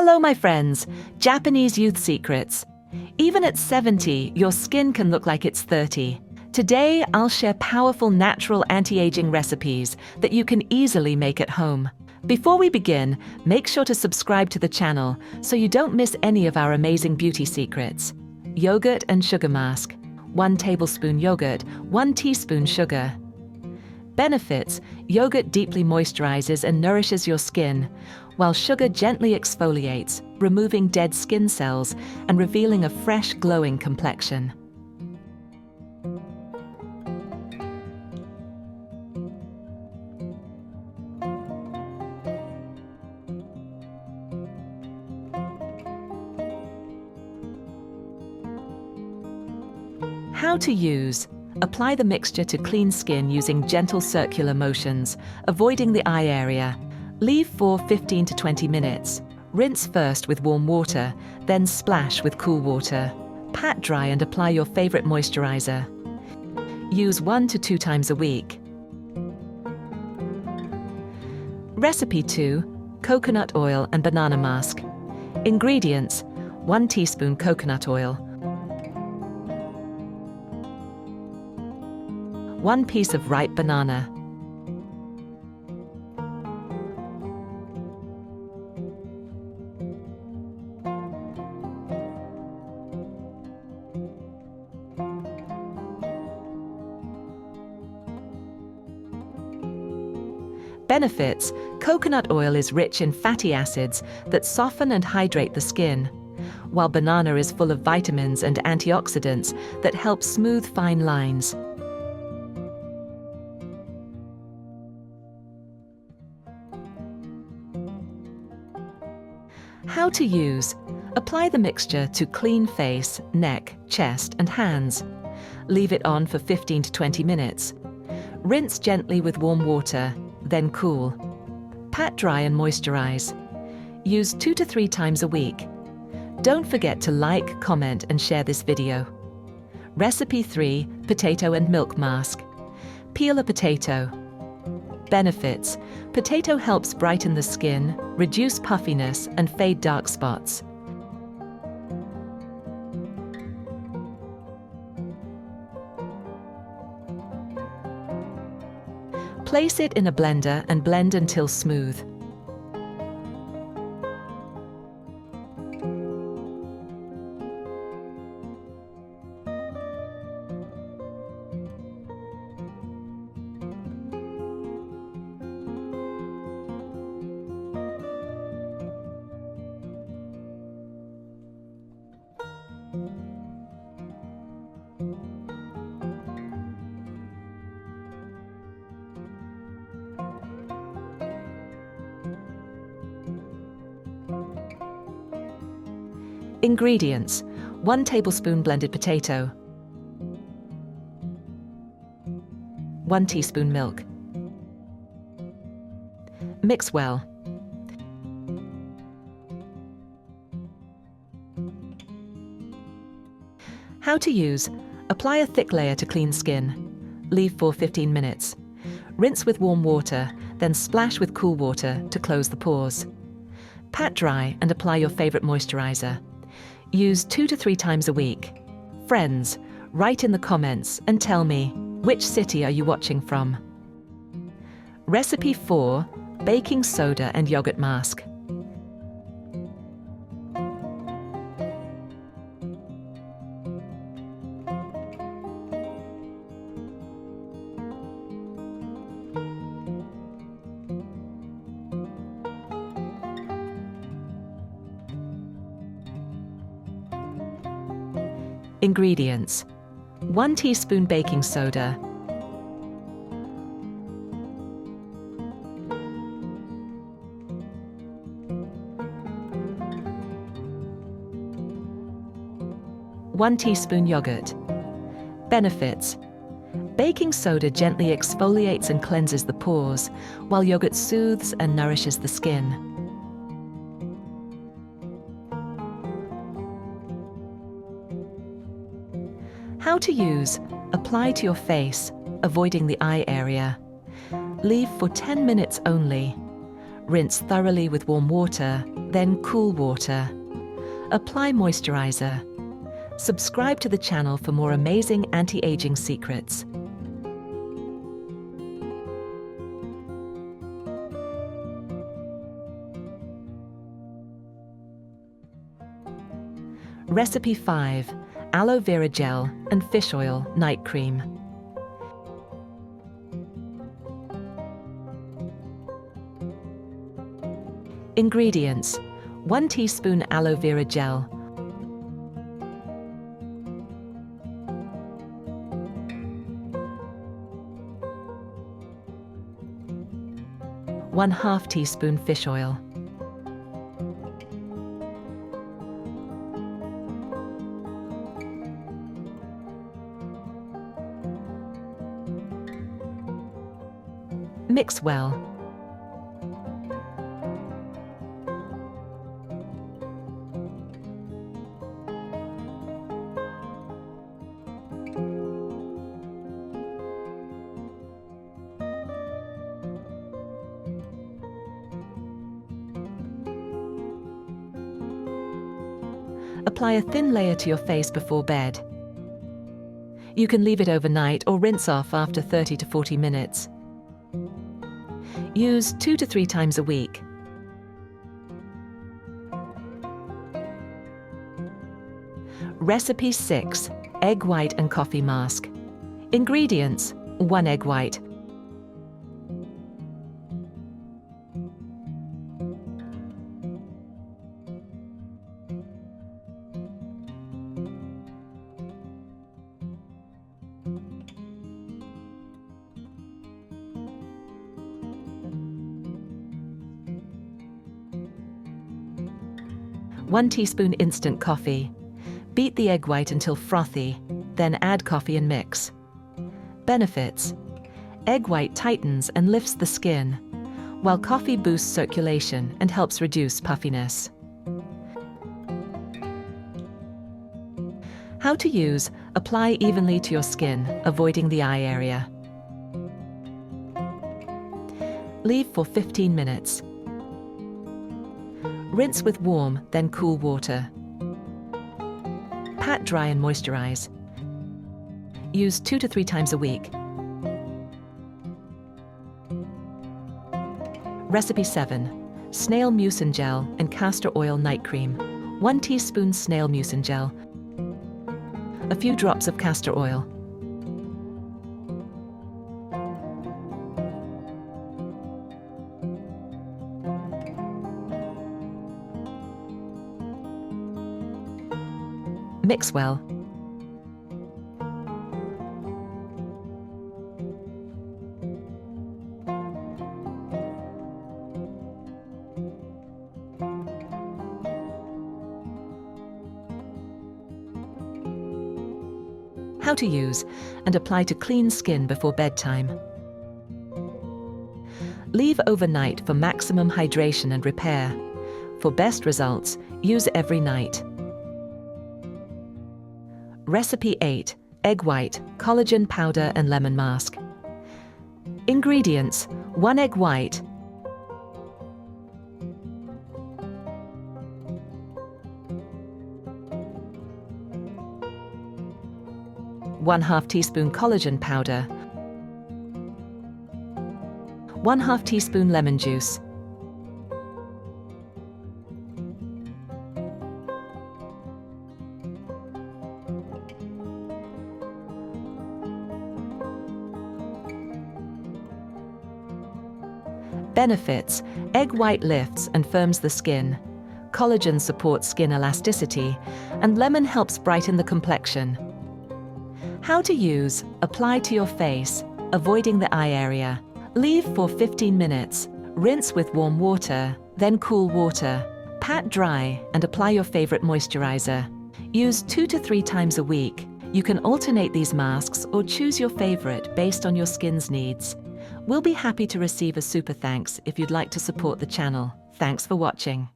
Hello, my friends. Japanese youth secrets. Even at 70, your skin can look like it's 30. Today, I'll share powerful natural anti-aging recipes that you can easily make at home. Before we begin, make sure to subscribe to the channel so you don't miss any of our amazing beauty secrets. Yogurt and sugar mask. 1 tablespoon yogurt, 1 teaspoon sugar. Benefits: yogurt deeply moisturizes and nourishes your skin, while sugar gently exfoliates, removing dead skin cells and revealing a fresh, glowing complexion. How to use. Apply the mixture to clean skin using gentle circular motions, avoiding the eye area. Leave for 15 to 20 minutes. Rinse first with warm water, then splash with cool water. Pat dry and apply your favorite moisturizer. Use 1 to 2 times a week. Recipe 2. Coconut oil and banana mask. Ingredients: 1 teaspoon coconut oil, 1 piece of ripe banana, Benefits: coconut oil is rich in fatty acids that soften and hydrate the skin, while banana is full of vitamins and antioxidants that help smooth fine lines. How to use. Apply the mixture to clean face, neck, chest, and hands. Leave it on for 15 to 20 minutes. Rinse gently with warm water, then cool. Pat dry and moisturize. Use 2 to 3 times a week. Don't forget to like, comment, and share this video. Recipe 3. Potato and milk mask. Peel a potato. Benefits: potato helps brighten the skin, reduce puffiness, and fade dark spots. Place it in a blender and blend until smooth. Ingredients: 1 tablespoon blended potato, 1 teaspoon milk. Mix well. How to use. Apply a thick layer to clean skin. Leave for 15 minutes. Rinse with warm water, then splash with cool water to close the pores. Pat dry and apply your favorite moisturizer. Use 2 to 3 times a week. Friends, write in the comments and tell me, which city are you watching from? Recipe 4. Baking soda and yogurt mask. Ingredients: 1 teaspoon baking soda, 1 teaspoon yogurt. Benefits: baking soda gently exfoliates and cleanses the pores, while yogurt soothes and nourishes the skin. How to use. Apply to your face, avoiding the eye area. Leave for 10 minutes only. Rinse thoroughly with warm water, then cool water. Apply moisturizer. Subscribe to the channel for more amazing anti-aging secrets. Recipe 5. Aloe vera gel and fish oil night cream. Ingredients: 1 teaspoon aloe vera gel, 1/2 teaspoon fish oil, mix well. Apply a thin layer to your face before bed. You can leave it overnight or rinse off after 30 to 40 minutes. Use 2 to 3 times a week. Recipe 6. Egg white and coffee mask. Ingredients: 1 egg white, 1 teaspoon instant coffee. Beat the egg white until frothy, then add coffee and mix. Benefits: egg white tightens and lifts the skin, while coffee boosts circulation and helps reduce puffiness. How to use: apply evenly to your skin, avoiding the eye area. Leave for 15 minutes. Rinse with warm, then cool water. Pat dry and moisturize. Use 2 to 3 times a week. Recipe 7. Snail mucin gel and castor oil night cream. 1 teaspoon snail mucin gel, a few drops of castor oil, mix well. How to use and apply to clean skin before bedtime. Leave overnight for maximum hydration and repair. For best results, use every night. Recipe 8. Egg white, collagen powder and lemon mask. Ingredients: 1 egg white, 1/2 teaspoon collagen powder, 1/2 teaspoon lemon juice, Benefits: egg white lifts and firms the skin, collagen supports skin elasticity, and lemon helps brighten the complexion. How to use: apply to your face, avoiding the eye area. Leave for 15 minutes. Rinse with warm water, then cool water. Pat dry and apply your favorite moisturizer. Use 2 to 3 times a week. You can alternate these masks or choose your favorite based on your skin's needs. We'll be happy to receive a super thanks if you'd like to support the channel. Thanks for watching.